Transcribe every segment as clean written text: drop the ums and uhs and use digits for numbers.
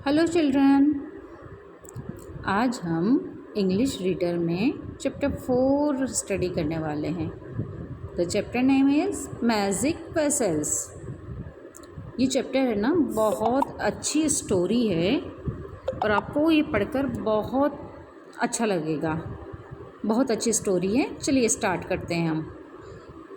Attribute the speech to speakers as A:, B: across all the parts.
A: Hello children, आज हम English reader में चैप्टर 4 स्टडी करने वाले हैं। The chapter name is magic vessels. ये चैप्टर है ना, बहुत अच्छी स्टोरी है और आपको ये पढ़कर बहुत अच्छा लगेगा। बहुत अच्छी स्टोरी है। चलिए स्टार्ट करते हैं हम।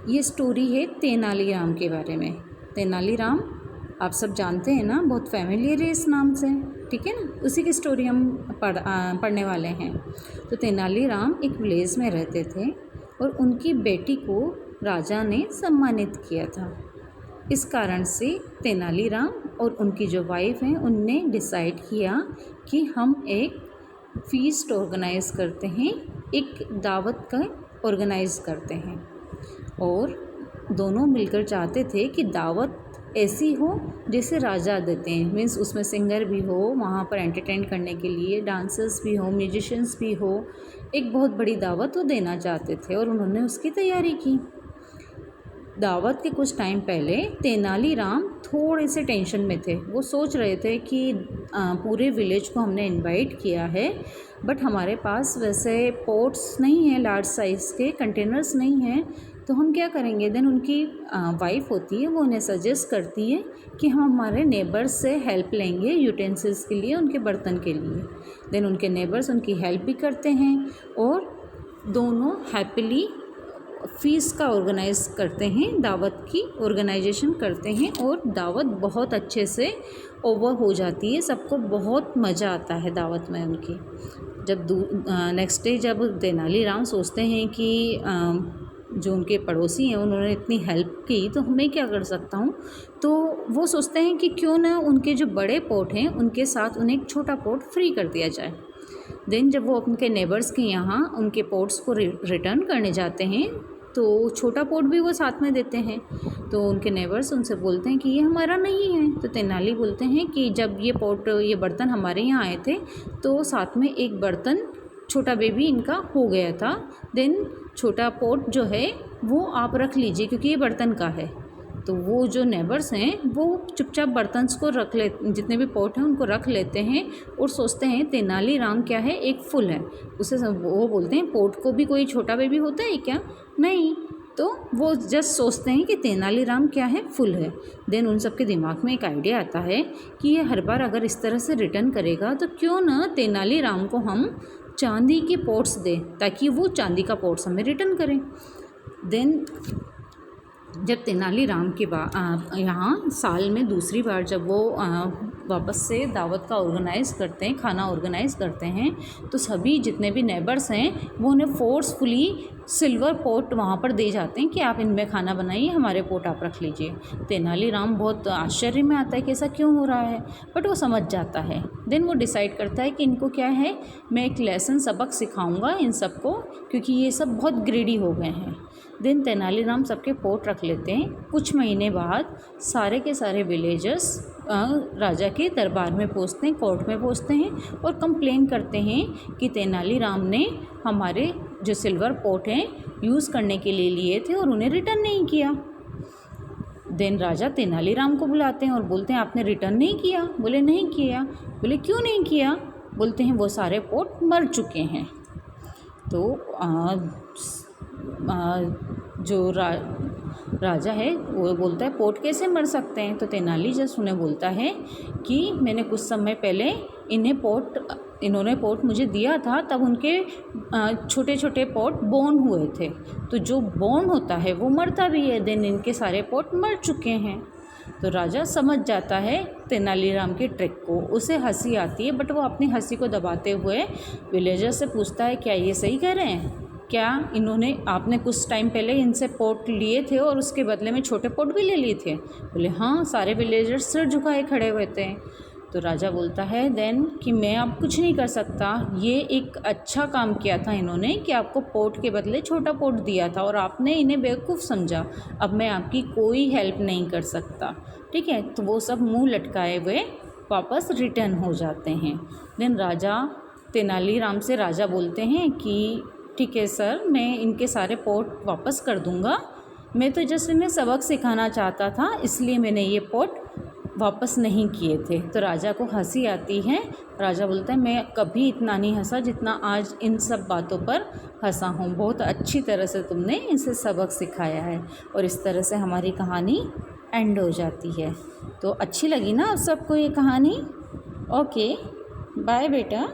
A: ये स्टोरी है तेनालीराम के बारे में। तेनालीराम आप सब जानते हैं ना, बहुत फैमिलियर है इस नाम से, ठीक है ना। उसी की स्टोरी हम पढ़ने वाले हैं। तो तेनालीराम एक विलेज में रहते थे और उनकी बेटी को राजा ने सम्मानित किया था। इस कारण से तेनालीराम और उनकी जो वाइफ हैं उनने डिसाइड किया कि हम एक फीस्ट ऑर्गेनाइज करते हैं, एक दावत का ऑर्गेनाइज करते हैं। और दोनों मिलकर चाहते थे कि दावत ऐसी हो जैसे राजा देते हैं, मीन्स उसमें सिंगर भी हो, वहाँ पर एंटरटेन करने के लिए डांसर्स भी हो, म्यूजिशियंस भी हो। एक बहुत बड़ी दावत वो देना चाहते थे और उन्होंने उसकी तैयारी की। दावत के कुछ टाइम पहले तेनालीराम थोड़े से टेंशन में थे। वो सोच रहे थे कि पूरे विलेज को हमने इनवाइट किया है, बट हमारे पास वैसे पोट्स नहीं हैं, लार्ज साइज़ के कंटेनर्स नहीं हैं, तो हम क्या करेंगे। देन उनकी वाइफ होती है, वो उन्हें सजेस्ट करती है कि हम हमारे नेबर्स से हेल्प लेंगे यूटेंसिल्स के लिए, उनके बर्तन के लिए। देन उनके नेबर्स उनकी हेल्प भी करते हैं और दोनों हैप्पीली फीस्ट का ऑर्गेनाइज करते हैं, दावत की ऑर्गेनाइजेशन करते हैं और दावत बहुत अच्छे से ओवर हो जाती है। सबको बहुत मज़ा आता है दावत में उनकी। जब नेक्स्ट डे जब तेनालीराम सोचते हैं कि जो उनके पड़ोसी हैं उन्होंने इतनी हेल्प की, तो मैं क्या कर सकता हूँ। तो वो सोचते हैं कि क्यों ना उनके जो बड़े पोट हैं उनके साथ उन्हें एक छोटा पोट फ्री कर दिया जाए। देन जब वो उनके नेबर्स के यहाँ उनके पोट्स को रिटर्न करने जाते हैं तो छोटा पोट भी वो साथ में देते हैं। तो उनके नेबर्स उनसे बोलते हैं कि ये हमारा नहीं है। तो तेनाली बोलते हैं कि जब ये बर्तन हमारे यहाँ आए थे तो साथ में एक बर्तन छोटा बेबी इनका हो गया था। देन छोटा पोट जो है वो आप रख लीजिए क्योंकि ये बर्तन का है। तो वो जो नेबर्स हैं वो चुपचाप बर्तन्स को रख ले, जितने भी पोट हैं उनको रख लेते हैं और सोचते हैं तेनालीराम क्या है, एक फुल है। उसे वो बोलते हैं पोट को भी कोई छोटा बेबी होता है क्या, नहीं। तो वो जस्ट सोचते हैं कि तेनालीराम क्या है, फुल है। देन उन सबके दिमाग में एक आइडिया आता है कि ये हर बार अगर इस तरह से रिटर्न करेगा तो क्यों ना तेनालीराम को हम चांदी के पोट्स दें ताकि वो चांदी का पोट्स हमें रिटर्न करें। देन जब तेनालीराम के यहाँ साल में दूसरी बार जब वो वापस से दावत का ऑर्गेनाइज़ करते हैं, खाना ऑर्गेनाइज़ करते हैं, तो सभी जितने भी नेबर्स हैं वो उन्हें फोर्सफुली सिल्वर पोट वहाँ पर दे जाते हैं कि आप इनमें खाना बनाइए, हमारे पोट आप रख लीजिए। तेनालीराम बहुत आश्चर्य में आता है कि ऐसा क्यों हो रहा है, बट वो समझ जाता है। देन वो डिसाइड करता है कि इनको क्या है, मैं एक लेसन सबक सिखाऊंगा इन सबको क्योंकि ये सब बहुत ग्रेडी हो गए हैं। देन तेनालीराम सबके पोट रख लेते हैं। कुछ महीने बाद सारे के सारे विलेजर्स राजा के दरबार में पहुंचते हैं, कोर्ट में पहुंचते हैं और कंप्लेन करते हैं कि तेनालीराम ने हमारे जो सिल्वर पोट हैं यूज़ करने के लिए लिए थे और उन्हें रिटर्न नहीं किया। देन राजा तेनालीराम को बुलाते हैं और बोलते हैं आपने रिटर्न नहीं किया। बोले नहीं किया। बोले क्यों नहीं किया। बोलते हैं वो सारे पोट मर चुके हैं। तो जो राजा है वो बोलता है पोट कैसे मर सकते हैं। तो तेनाली जस्ट उन्हें बोलता है कि मैंने कुछ समय पहले इन्होंने पोट मुझे दिया था, तब उनके छोटे छोटे पोट बोर्न हुए थे। तो जो बोर्न होता है वो मरता भी है। देन इनके सारे पोट मर चुके हैं। तो राजा समझ जाता है तेनालीराम के ट्रिक को। उसे हंसी आती है, बट वो अपनी हंसी को दबाते हुए विलेजर से पूछता है क्या ये सही कह रहे हैं, क्या आपने कुछ टाइम पहले इनसे पोट लिए थे और उसके बदले में छोटे पोट भी ले लिए थे। बोले हाँ। सारे विलेजर्स सिर झुकाए खड़े हुए थे। तो राजा बोलता है देन कि मैं अब कुछ नहीं कर सकता, ये एक अच्छा काम किया था इन्होंने कि आपको पोट के बदले छोटा पोट दिया था और आपने इन्हें बेवकूफ़ समझा। अब मैं आपकी कोई हेल्प नहीं कर सकता, ठीक है। तो वो सब मुंह लटकाए हुए वापस रिटर्न हो जाते हैं। देन राजा तेनालीराम से राजा बोलते हैं कि ठीक है सर, मैं इनके सारे पोट वापस कर दूंगा। मैं तो जस्ट इन्हें सबक सिखाना चाहता था, इसलिए मैंने ये पोट वापस नहीं किए थे। तो राजा को हंसी आती है। राजा बोलता है मैं कभी इतना नहीं हंसा जितना आज इन सब बातों पर हंसा हूँ। बहुत अच्छी तरह से तुमने इसे सबक सिखाया है। और इस तरह से हमारी कहानी एंड हो जाती है। तो अच्छी लगी ना आप सबको ये कहानी? ओके, बाय बेटा।